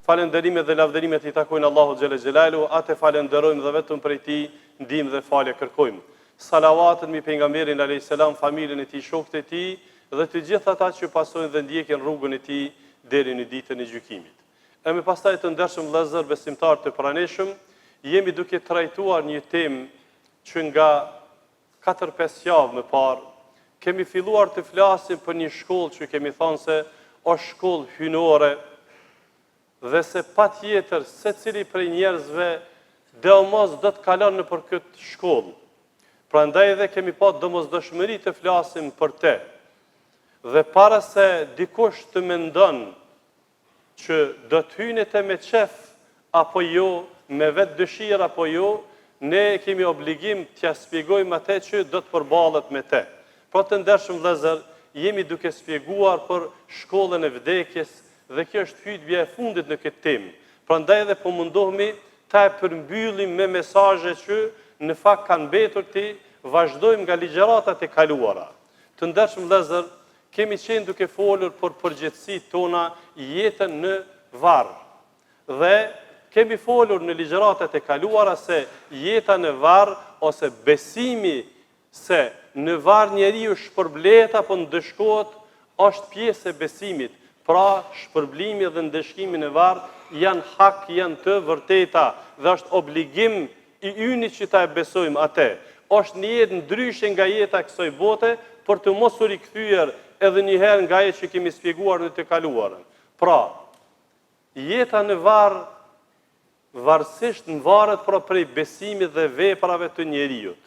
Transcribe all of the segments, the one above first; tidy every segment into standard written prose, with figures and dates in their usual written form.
falenderimet dhe lavdërimet I takojnë Allahu xhelle xhelalu, atë falenderojmë dhe vetëm prej Tij ndihmë dhe falje kërkojmë. Salavatën mbi pejgamberin alayhis salam, familjen e tij, shokët e tij dhe të gjithë ata që pasojnë dhe ndjekin rrugën e tij deri në ditën e gjykimit. E me pastaj të ndershëm vëllezër besimtar të pranishëm, jemi duke trajtuar një temë që nga 4-5 javë më parë kemi filluar të flasim për një shkollë që kemi thënë se është shkollë hynore dhe se patjetër secili prej njerëzve domos do të kalon nëpër këtë shkollë. Prandaj edhe kemi pa domosdoshmëri të flasim për te. Dhe para se dikush të mendon që do të hynet me qef apo jo, me vetë dëshirë apo jo, ne kemi obligim t'ja shpjegojmë atë që do të përballet me te. Pra të ndershëm vëllezër, jemi duke shpjeguar për shkollën e vdekjes dhe kjo është hutbja e fundit në këtë temë. Prandaj edhe po mundohemi ta e përmbyllim me mesazhe që në fakt kanë mbetur ti vazhdojmë nga ligjëratat e kaluara. Të ndershëm vëllezër, kemi qenë duke folur për përgjegjësitë tona, jetën në varr. Dhe kemi folur në ligjëratat e kaluara se jeta në varr ose besimi se në varr njeriu shpërblet apo ndëshkohet është pjesë e besimit. Pra, shpërblimi dhe ndëshkimi në varr janë hak, janë të vërteta dhe është obligim I yni që ta e besojmë atë. Është një jetë ndryshe nga jeta e kësaj bote për të mos u rikthyer edhe një herë nga ajo që kemi shpjeguar në të kaluarën. Pra, jeta në varr varësisht varet pra prej besimit dhe veprave të njeriut.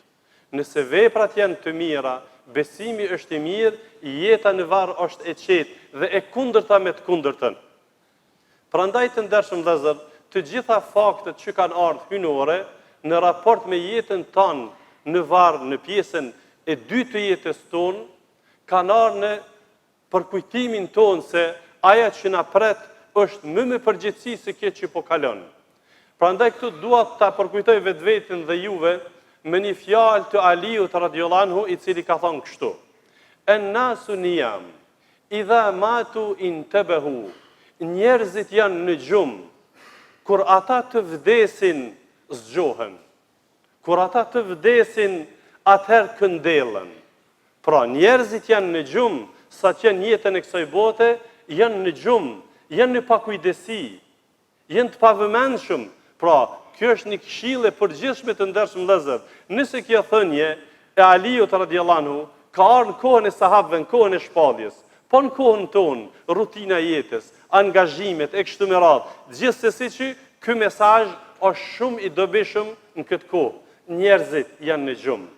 Nëse veprat janë të mira, besimi është I mirë, jeta në varr është e qetë dhe e kundërta me të kundërtën. Prandaj të ndershëm vëllezër, të gjitha faktet që kanë ardhur hynore në raport me jetën tonë në varr, në pjesën e dytë të jetës tonë, kanë ardhur në përkujtimin tonë se aja që na pret është më me përgjegjësi se kjo që po kalon. Prandaj këtu dua ta përkujtoj vetveten dhe juve me një fjalë të Aliut radhiyallahu anhu I cili ka thënë kështu: "En-nasu niyam, idha matu intabahu." Njerëzit janë në gjumë, kur ata të vdesin zgjohen. Kur ata të vdesin, atëherë këndellën. Pra, njerëzit janë në gjumë, sa që janë jetën e kësaj bote, janë në gjumë, janë në pakujdesi, janë të pavëmendshëm. Pra, kjo është një këshillë e përgjithshme të ndershëm vëllezër. Nëse kjo thënie e Aliut radhiyallahu anhu ka ardhur në kohën e sahabëve, në kohën e shpalljes, po në kohën tonë, rutina e jetës, angazhimet e kështu me radhë, gjithsesi që ky mesazh është shumë I dobishëm në këtë kohë. Njerëzit janë në gjumë.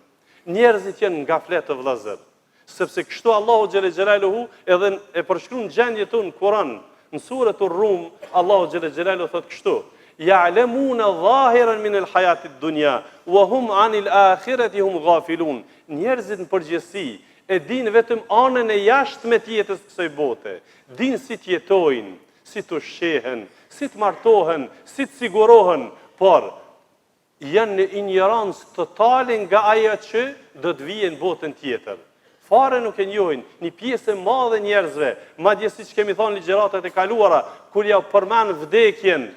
Njerëzit janë nga fletë vëllezër. Sepse kështu Allahu xhelle xhelaluhu edhe e përshkruan gjendjen tonë në Kur'an. Në surën Rum, Allahu xhelle xhelaluhu thotë kështu: "Ya'lamuna zahiran min al-hayati ad-dunya wa hum 'anil akhirati hum ghafilun." Njerëzit në përgjithësi e dinë vetëm anën e jashtme të jetës kësaj bote. Dinë si të jetojnë, si të shehen, si të martohen, si të sigurohen, por janë në ignorancë totale nga ajo që do të vijë në botën tjetër. Fare nuk e njohin një pjesë e madhe njerëzve, madje siç kemi thënë ligjëratat e kaluara, kur ja përmend vdekjen,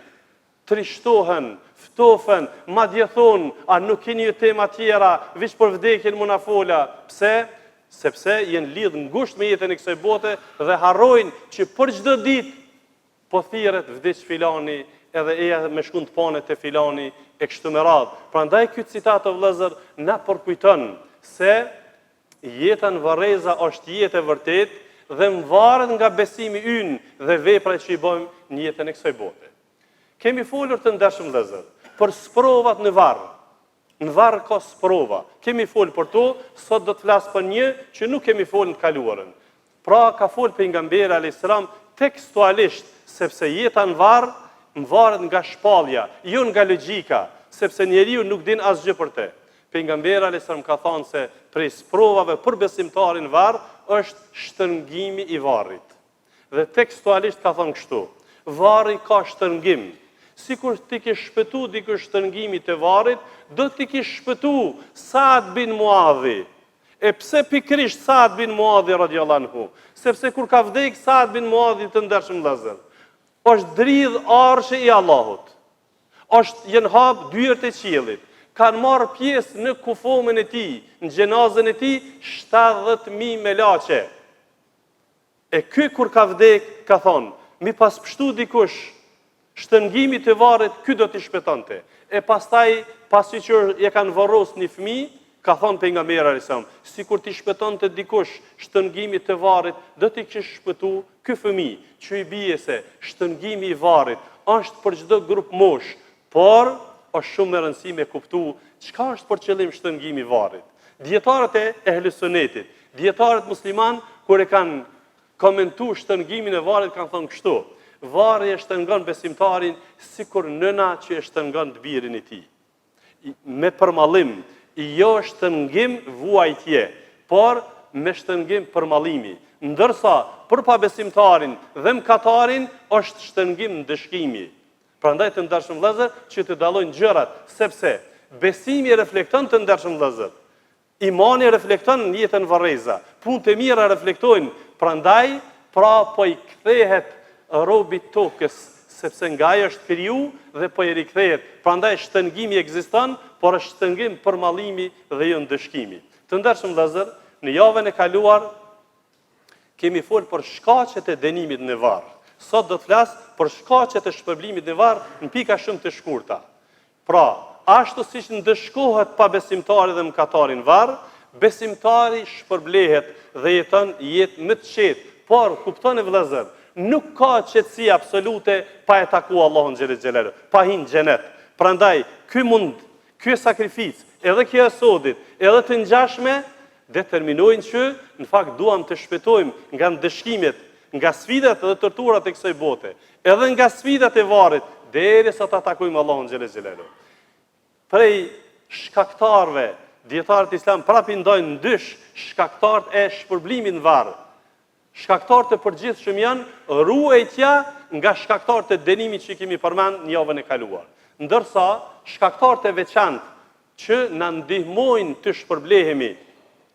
trishtohen, ftofen, madje thonë, a nuk keni ju tema tjera, veç për vdekjen më na fola. Pse? Sepse jenë lidhë ngushtë me jetën e kësaj bote dhe harrojnë që për çdo ditë po thirret vdiq filani edhe eja me shkund panet e filani e kështu me radhë. Prandaj ky citat o vëllezër na përkujton se jeta në varreza është jetë e vërtetë dhe varet nga besimi ynë dhe veprat që I bëjmë në jetën e kësaj bote. Kemi folur të ndershëm vëllezër për sprovat në varr. Në varr ka sprova. Kemi folur për to, sot do të flas për një që nuk kemi folur në kaluarën. Pra ka folur pejgamberi alayhis salam tekstualisht sepse jeta në varr varet nga shpallja, jo nga logjika, sepse njeriu nuk din asgjë për te. Pejgamberi alayhis salam ka thënë se prej sprovave për besimtarin varr është shtrëngimi I varrit. Dhe tekstualisht ka thënë kështu: varri ka shtrëngim. Sikur ti ke shpëtu dikush shtrëngimit të varrit, do ti ke shpëtu Saad bin Muadhi. E pse pikrisht Saad bin Muadhi radhiyallahu anhu? Sepse kur ka vdek Saad bin Muadhi të ndershëm vëllezër, është dridh arshi i Allahut, janë hap dyert e qiellit, kanë marrë pjesë në kufomen e tij, në gjenazën e tij 70.000 melaçe. E ky kur ka vdek, ka thonë, mi pas pështu dikush shtëngimi të varrit, ky do t'i shpëtonte. E pastaj, pasi që je kanë varros një fëmijë, ka thonë pejgamberi alayhis salam, sikur t'i shpëtonte dikush shtëngimi të varrit, do t'i kish shpëtu ky fëmijë, që i bie se shtëngimi i varrit është për çdo grup mosh, por është shumë e rëndësishme me kuptu çka është për qëllim shtëngimi i varrit. Dietarët e Ehlus Sunnetit, dietarët musliman kur e kanë komentuar shtëngimin e varrit kanë thënë kështu: varri e shtengon besimtarin sikur nëna që e shtengon të birin e tij. Me përmallim, jo shtëngim vuajtje, por me shtëngim përmallimi. Ndërsa për pabesimtarin dhe mëkatarin është shtëngim ndëshkimi. Prandaj të ndershëm vëllezër, që të dallojnë gjërat, sepse besimi reflekton të ndershëm vëllezër. Imani reflekton në jetën varreza, punët e mira reflektojnë, prandaj po i kthehet robit tokës, sepse nga ai është kriju dhe po i rikthehet. Prandaj shtëngimi ekziston, por është shtëngim përmallimi dhe jo ndëshkimi. Të ndershëm vëllezër, në javën e kaluar kemi folur për shkaqet e dënimit në varr. Sot do të flas për shkaqet e shpërblimit në varr në pika shumë të shkurta. Pra, ashtu siç ndëshkohet pabesimtari dhe mëkatari në varr, besimtari shpërblehet dhe jeton jetë më të qetë. Por kuptoni vëllezër, nuk ka qetësi absolute pa e takuar Allahun xhelel xhelalu, pa hyrë në xhenet. Prandaj, ky sakrificë, edhe kjo e sodit, edhe të ngjashme determinojnë që në fakt duam të shpëtojmë nga ndëshkimet, nga sfidat dhe torturat e kësaj bote, edhe nga sfidat e varrit, derisa ta takojmë Allahun xhelel xhelalu. Prej shkaktarëve, dietarët islam prapë ndajnë ndysh shkaktarët e shpërblimit në varr. Shkaktarët e përgjithshëm janë ruajtja nga shkaktarët e dënimit që kemi përmend në javën e kaluar. Ndërsa shkaktarët e veçantë që na ndihmojnë të shpërblehemi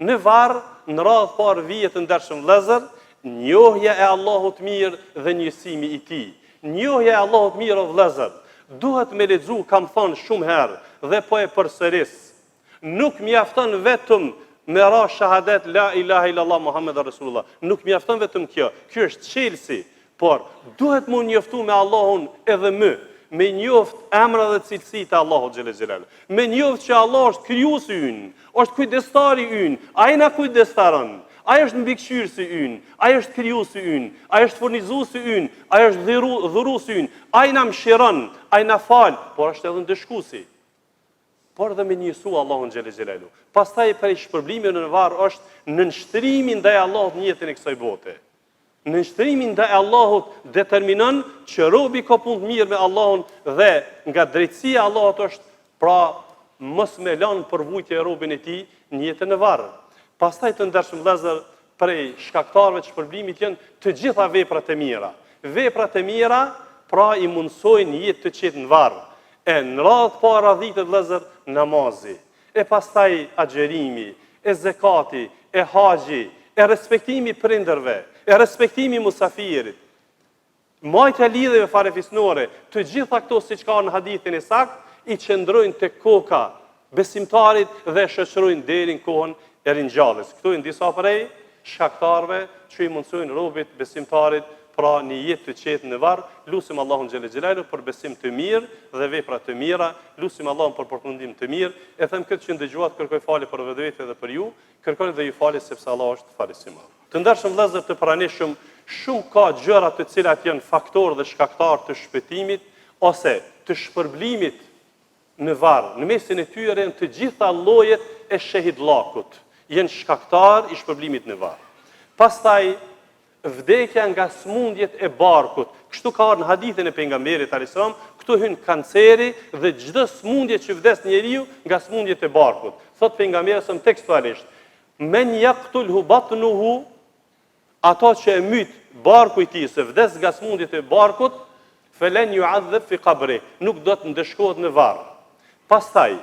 në varr, në radhë parë vijet të ndershëm vëllezër, njohja e Allahut mirë dhe njësimi i tij. Njohja e Allahut mirë o vëllezër, duhet me lexu, kam thënë shumë herë dhe po e përsëris. Nuk mjafton vetëm me ra shahadet la ilaha illallah Muhammed Rasulullah. Nuk mjafton vetëm kjo. Kjo është çelësi, por duhet mu njoftu me Allahun edhe me njoft emra dhe cilësitë e Allahut xhelel xhelal. Me njoft që Allah është krijuesi ynë, është kujdestari ynë, ai na kujdestaron. Ai është mbikëqyrësi ynë, ai është krijuesi ynë, ai është furnizuesi ynë, ai është dhuruesi ynë, ai na mëshiron, ai na fal, por është edhe ndëshkuesi. Por dhe me njësu Allahun xhelel xhelalu. Pastaj për shpërblimin në varr është nënshtrimi ndaj Allahut në jetën e kësaj bote. Nënshtrimi ndaj Allahut determinon që robi ka punë të mirë me Allahun dhe nga drejtësia e Allahut është pra mos me lënë përvujtje e robën e tij në jetën e varr. Pastaj të ndershëm vëllezër, prej shkaktarëve të shpërblimit janë të gjitha veprat e mira. Veprat e mira pra i mundsojnë jetë të qetë në varr. E në radhë para dhitet vëllezër namazi, e pastaj agjerimi, e zekati, e haxhi, e respektimi prindërve, e respektimi musafirit, majtja lidhjeve farefisnore, të gjitha këto siç ka në hadithin e saktë, i qëndrojnë tek koka besimtarit dhe shoqërojnë deri në kohën e ringjalljes. Këto janë disa prej shkaktarëve që i mundsojnë robit besimtarit pra një jetë të qetë në varr. Lutim Allahun xhelel xhelalu për besim të mirë dhe vepra të mira, lutim Allahun për përfundim të mirë. E them këtë që ndëgjuat, kërkoj falje për vetë dhe për ju, kërkoni dhe ju falje sepse Allah është falës i madh. Të ndershëm vëllezër të pranishëm, shumë ka gjëra të cilat janë faktor dhe shkaktar të shpëtimit ose të shpërblimit në varr. Në mesin e tyre janë të gjitha llojet e shehidllakut, janë shkaktar i shpërblimit në varr. Pastaj vdekja nga smundjet e barkut. Kështu ka në hadithin e pejgamberit alayhis salam, këtu hyn kanceri dhe çdo smundje që vdes njeriu nga smundjet e barkut. Thot pejgamberi sa tekstualisht: "Men yaqtulhu batnuhu", ato që e myt barku i tij se vdes nga smundjet e barkut, "Falan yu'adhab fi qabri", nuk do të ndeshkohet në varr. Pastaj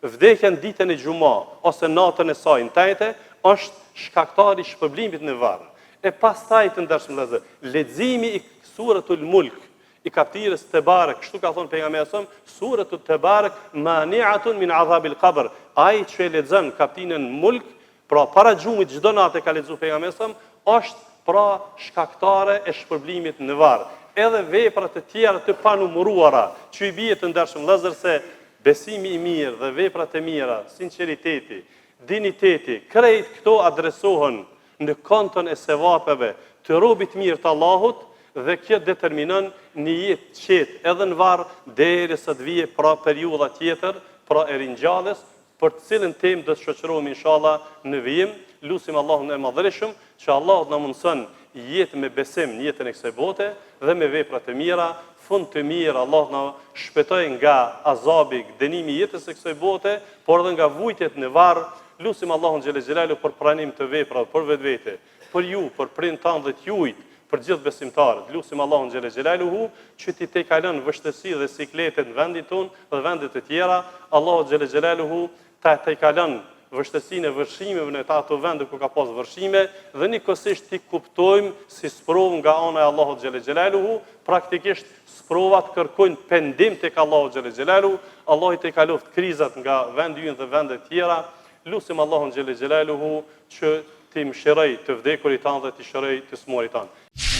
vdekja në ditën e xumë ose natën e saj në është shkaktari i shpërblimit në varr. E pastaj të ndershëm vëllezër, leximi i suratul Mulk, i kaptirës Tebarek, kështu ka thonë pejgamberi sa, suratu Tebarek mani'atun min adhabil qabr. Ai që e lexon kaptinën Mulk, pra para xhumit çdo natë ka lexuar pejgamberi sa, është pra shkaktare e shpërblimit në varr. Edhe veprat e tjera të panumëruara, që i bie të ndershëm vëllezër se besimi i mirë dhe veprat e mira, sinqeriteti, diniteti, krejt këto adresohen në konton e sevapeve të robit mirë të Allahut, dhe kjo determinon një jetë qetë edhe në varr derisa të vijë pra periudha tjetër, pra e ringjalljes, për të cilën temë do të shoqërohemi inshallah në vijim. Lutim Allahun e Madhërisëm që Allah na mundson jetë me besim në jetën e kësaj bote dhe me vepra të mira, fund të mirë. Allah na shpëtoi nga azabi, dënimi i jetës së kësaj bote, por edhe nga vujtjet në varr. Lutim Allahun xhelel xhelalu për pranim të veprave për vetvete, për ju, për prindët tanë dhe të jujt, për gjithë besimtarët. Lutim Allahun xhelel xhelaluhu që ti te kalon vështirësi dhe sikletet në vendin tonë dhe vende të tjera. Allahu xhelel xhelaluhu ta te kalon vështirësinë e vërshimeve në ato vende ku ka pas vërshime dhe nikosisht ti kuptojmë si sprovë nga ana e Allahut xhelel xhelaluhu, praktikisht sprovat kërkojnë pendim tek Allahu xhelel xhelaluhu. Allah i te kaloft krizat nga vendi ynë dhe vende të tjera. Lutim Allahun xhelel xhelaluhu që ti mëshiroj të vdekurit tanë dhe të shëroj të smurit tanë.